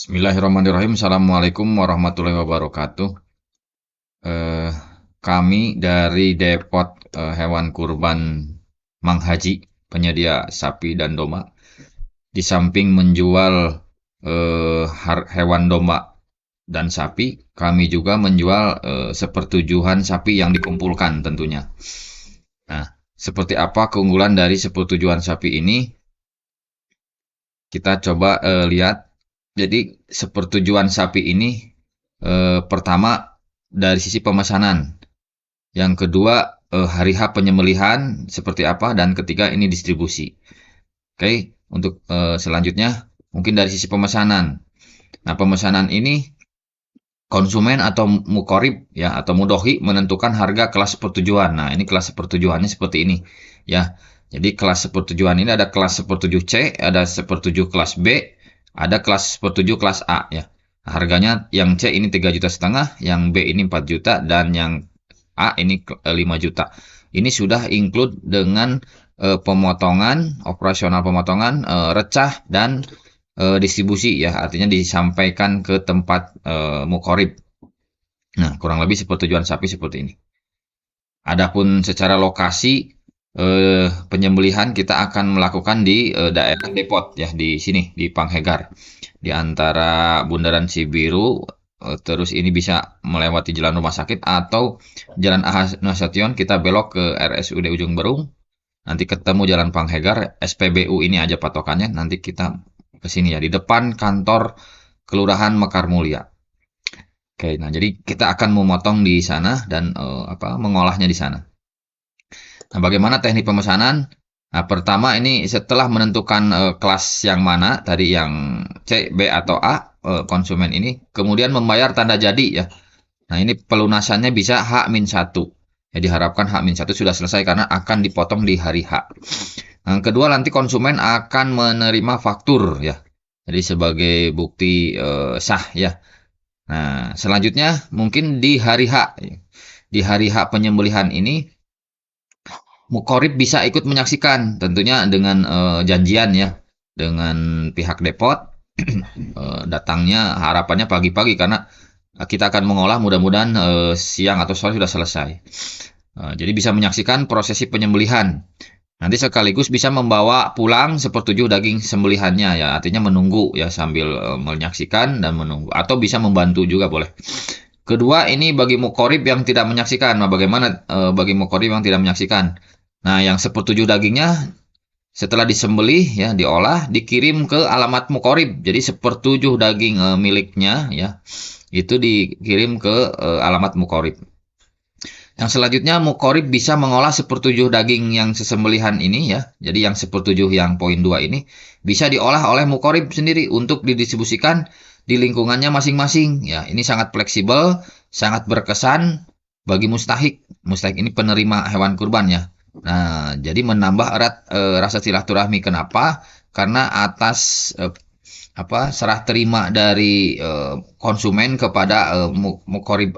Bismillahirrahmanirrahim. Assalamualaikum warahmatullahi wabarakatuh. Eh, Kami dari Depot Hewan Kurban Mang Haji, penyedia sapi dan domba. Di samping menjual hewan domba dan sapi, kami juga menjual sepertujuhan sapi yang dikumpulkan tentunya. Nah, seperti apa keunggulan dari sepertujuhan sapi ini? Kita coba lihat. Jadi sepertujuan sapi ini pertama dari sisi pemesanan, yang kedua hari H penyembelihan seperti apa, dan ketiga ini distribusi. Oke, untuk selanjutnya mungkin dari sisi pemesanan. Nah, pemesanan ini konsumen atau mukorib ya atau mudohi menentukan harga kelas sepertujuan. Nah, ini kelas sepertujuannya seperti ini ya. Jadi kelas sepertujuan ini ada kelas sepertujuh C, ada sepertujuh kelas B, ada kelas sepertujuh kelas A ya. Harganya yang C ini 3,5 juta, yang B ini 4 juta, dan yang A ini 5 juta. Ini sudah include dengan pemotongan, operasional pemotongan, recah dan distribusi ya, artinya disampaikan ke tempat mukorib. Nah, kurang lebih sepertujuan sapi seperti ini. Adapun secara lokasi penyembelihan kita akan melakukan di daerah Depot ya, di sini di Panghegar, di antara Bundaran Cibiru, terus ini bisa melewati jalan rumah sakit atau jalan AH Nasution, kita belok ke RSUD Ujung Berung, nanti ketemu jalan Panghegar, SPBU ini aja patokannya, nanti kita ke sini ya, di depan kantor Kelurahan Mekar Mulia. Oke, nah jadi kita akan memotong di sana dan mengolahnya di sana. Nah, bagaimana teknik pemesanan? Nah, pertama ini setelah menentukan kelas yang mana, tadi yang C, B atau A, konsumen ini kemudian membayar tanda jadi ya. Nah, ini pelunasannya bisa H-1. Ya, diharapkan H-1 sudah selesai karena akan dipotong di hari H. Yang kedua, nanti konsumen akan menerima faktur ya. Jadi sebagai bukti sah ya. Nah, selanjutnya mungkin di hari H. Di hari H penyembelihan ini, mukorib bisa ikut menyaksikan, tentunya dengan janjian ya, dengan pihak depot. Datangnya harapannya pagi-pagi karena kita akan mengolah mudah-mudahan siang atau sore sudah selesai. Jadi bisa menyaksikan prosesi penyembelihan. Nanti sekaligus bisa membawa pulang sepertujuh daging sembelihannya ya, artinya menunggu ya sambil menyaksikan dan menunggu, atau bisa membantu juga boleh. Kedua, ini bagi mukorib yang tidak menyaksikan. Nah, bagaimana bagi mukorib yang tidak menyaksikan? Nah, yang sepertujuh dagingnya setelah disembelih ya, diolah, dikirim ke alamat mukorib. Jadi sepertujuh daging miliknya ya, itu dikirim ke alamat mukorib. Yang selanjutnya, mukorib bisa mengolah sepertujuh daging yang sesembelihan ini ya. Jadi yang sepertujuh yang poin 2 ini bisa diolah oleh mukorib sendiri untuk didistribusikan di lingkungannya masing-masing. Ya, ini sangat fleksibel, sangat berkesan bagi mustahik. Mustahik ini penerima hewan kurban ya. Nah, jadi menambah erat rasa silaturahmi. Kenapa? Karena atas serah terima dari konsumen kepada mukorib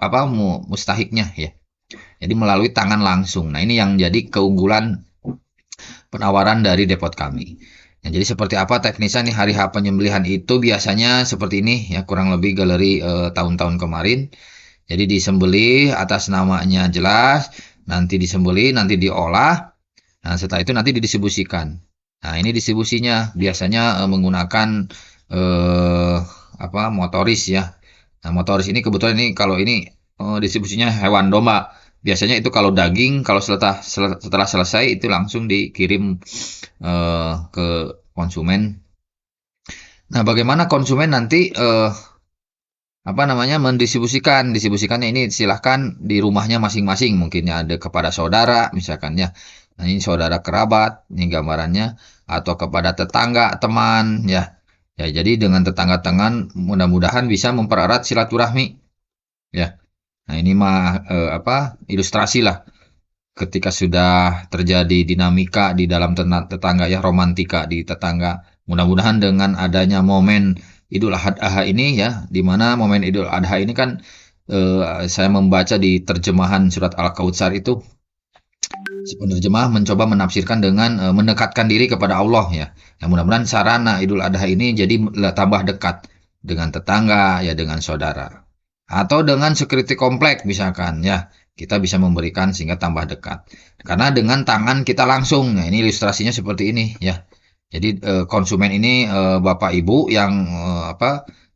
mustahiknya ya. Jadi melalui tangan langsung. Nah, ini yang jadi keunggulan penawaran dari depot kami. Nah, jadi seperti apa teknisnya nih hari H penyembelihan itu biasanya seperti ini ya, kurang lebih galeri tahun-tahun kemarin. Jadi disembelih atas namanya jelas, nanti disembelih, nanti diolah. Nah, setelah itu nanti didistribusikan. Nah, ini distribusinya biasanya menggunakan eh, motoris ya. Nah, motoris ini kebetulan ini kalau ini distribusinya hewan domba. Biasanya itu kalau daging, kalau setelah selesai itu langsung dikirim ke konsumen. Nah, bagaimana konsumen nanti mendistribusikan? Distribusikannya ini silahkan di rumahnya masing-masing, mungkin ya ada kepada saudara misalkan ya. Nah, ini saudara kerabat, ini gambarannya, atau kepada tetangga, teman ya. Ya, jadi dengan tetangga-teman mudah-mudahan bisa mempererat silaturahmi ya. Nah, ini mah ilustrasi lah ketika sudah terjadi dinamika di dalam tetangga ya, romantika di tetangga. Mudah-mudahan dengan adanya momen Idul Adha ini ya, di mana momen Idul Adha ini kan saya membaca di terjemahan surat Al-Kautsar itu, si penerjemah mencoba menafsirkan dengan mendekatkan diri kepada Allah ya. Yang mudah-mudahan sarana Idul Adha ini jadi tambah dekat. dengan tetangga, ya dengan saudara. Atau dengan security komplek misalkan, ya kita bisa memberikan sehingga tambah dekat. Karena dengan tangan kita langsung, nah ini ilustrasinya seperti ini ya. Jadi konsumen ini Bapak Ibu yang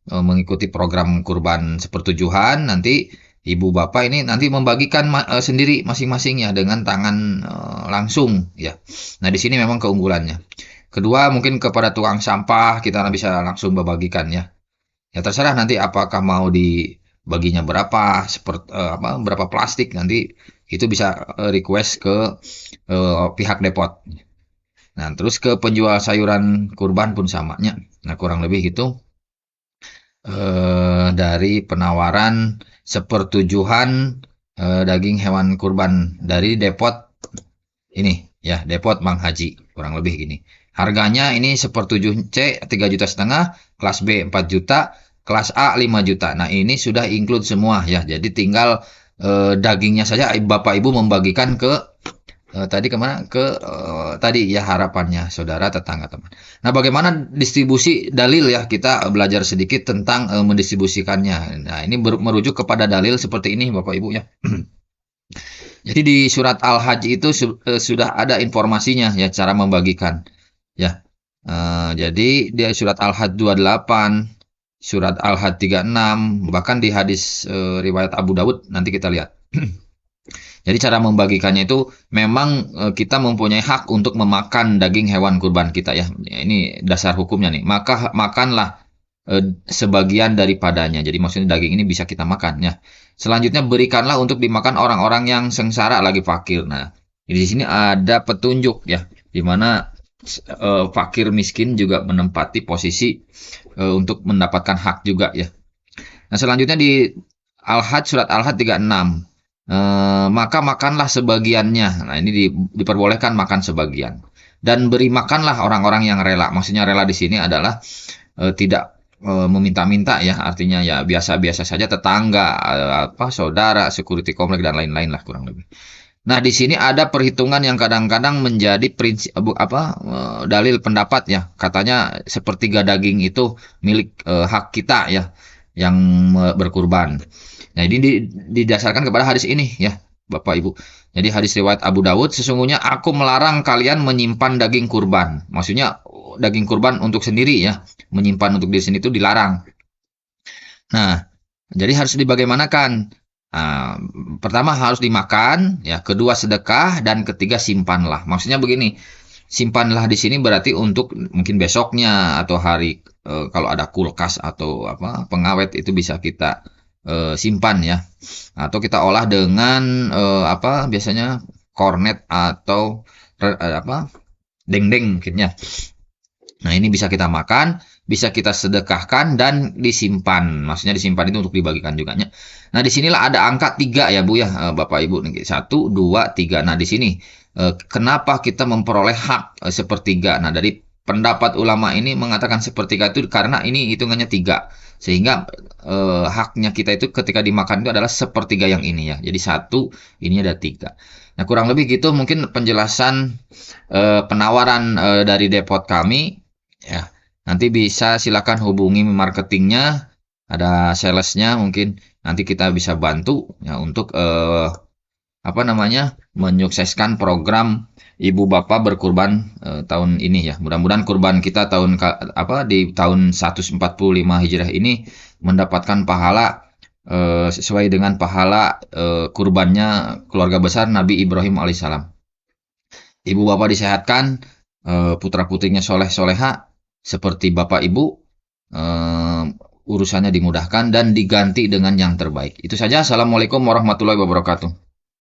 mengikuti program kurban sepertujuhan, nanti Ibu Bapak ini nanti membagikan sendiri masing-masing ya dengan tangan langsung ya. Nah, di sini memang keunggulannya. Kedua, mungkin kepada tukang sampah kita bisa langsung membagikan ya. Ya terserah nanti apakah mau dibaginya berapa, seperti berapa plastik nanti itu bisa request ke pihak depot. Nah, terus ke penjual sayuran kurban pun samanya. Nah, kurang lebih gitu dari penawaran sepertujuhan daging hewan kurban dari depot ini ya, depot Mang Haji, kurang lebih gini. Harganya ini sepertujuh C 3,5 juta, kelas B 4 juta, kelas A 5 juta. Nah, ini sudah include semua ya. Jadi tinggal dagingnya saja Bapak Ibu membagikan ke tadi kemana? Ke tadi ya harapannya saudara, tetangga, teman. Nah, bagaimana distribusi dalil ya? Kita belajar sedikit tentang mendistribusikannya. Nah, ini merujuk kepada dalil seperti ini Bapak Ibu ya. Jadi di surat Al-Hajj itu sudah ada informasinya ya cara membagikan ya. Jadi di surat Al-Hajj 28, surat Al-Hajj 36, bahkan di hadis riwayat Abu Dawud nanti kita lihat. Jadi cara membagikannya itu memang kita mempunyai hak untuk memakan daging hewan kurban kita ya. Ini dasar hukumnya nih. Maka makanlah sebagian daripadanya. Jadi maksudnya daging ini bisa kita makan ya. Selanjutnya berikanlah untuk dimakan orang-orang yang sengsara lagi fakir. Nah, di sini ada petunjuk ya, di mana fakir miskin juga menempati posisi untuk mendapatkan hak juga ya. Nah, selanjutnya di Al-Hajj surat Al-Hajj 36. Maka makanlah sebagiannya. Nah, ini diperbolehkan makan sebagian. Dan beri makanlah orang-orang yang rela. Maksudnya rela di sini adalah tidak meminta-minta ya, artinya ya biasa-biasa saja, tetangga, saudara, security komplek dan lain-lain lah kurang lebih. Nah, di sini ada perhitungan yang kadang-kadang menjadi prinsip dalil pendapat ya. Katanya sepertiga daging itu milik hak kita ya yang berkurban. Nah, ini didasarkan kepada hadis ini ya, Bapak Ibu. Jadi hadis riwayat Abu Dawud, sesungguhnya aku melarang kalian menyimpan daging kurban. Maksudnya daging kurban untuk sendiri ya, menyimpan untuk diri sendiri itu dilarang. Nah, jadi harus dibagaimanakan? Nah, pertama harus dimakan, ya, kedua sedekah, dan ketiga simpanlah. Maksudnya begini, simpanlah di sini berarti untuk mungkin besoknya atau hari kalau ada kulkas atau pengawet itu bisa kita simpan ya, atau kita olah dengan biasanya kornet atau dendeng mungkin ya. Nah, ini bisa kita makan, bisa kita sedekahkan dan disimpan. Maksudnya disimpan itu untuk dibagikan juga. Nah, disinilah ada angka 3 ya Bu ya, Bapak Ibu. 1, 2, 3. Nah, di sini kenapa kita memperoleh hak sepertiga? Nah, dari pendapat ulama ini mengatakan sepertiga itu karena ini hitungannya 3. Sehingga haknya kita itu ketika dimakan itu adalah sepertiga yang ini ya. Jadi 1, ini ada 3. Nah, kurang lebih gitu mungkin penjelasan penawaran dari depot kami ya. Nanti bisa silakan hubungi marketingnya, ada salesnya mungkin nanti kita bisa bantu ya untuk menyukseskan program Ibu Bapak berkurban tahun ini ya. Mudah-mudahan kurban kita di tahun 145 Hijriah ini mendapatkan pahala sesuai dengan pahala kurbannya keluarga besar Nabi Ibrahim alaihissalam. Ibu Bapak disehatkan, putra-putrinya soleh-soleha seperti Bapak Ibu, urusannya dimudahkan dan diganti dengan yang terbaik. Itu saja. Assalamualaikum warahmatullahi wabarakatuh.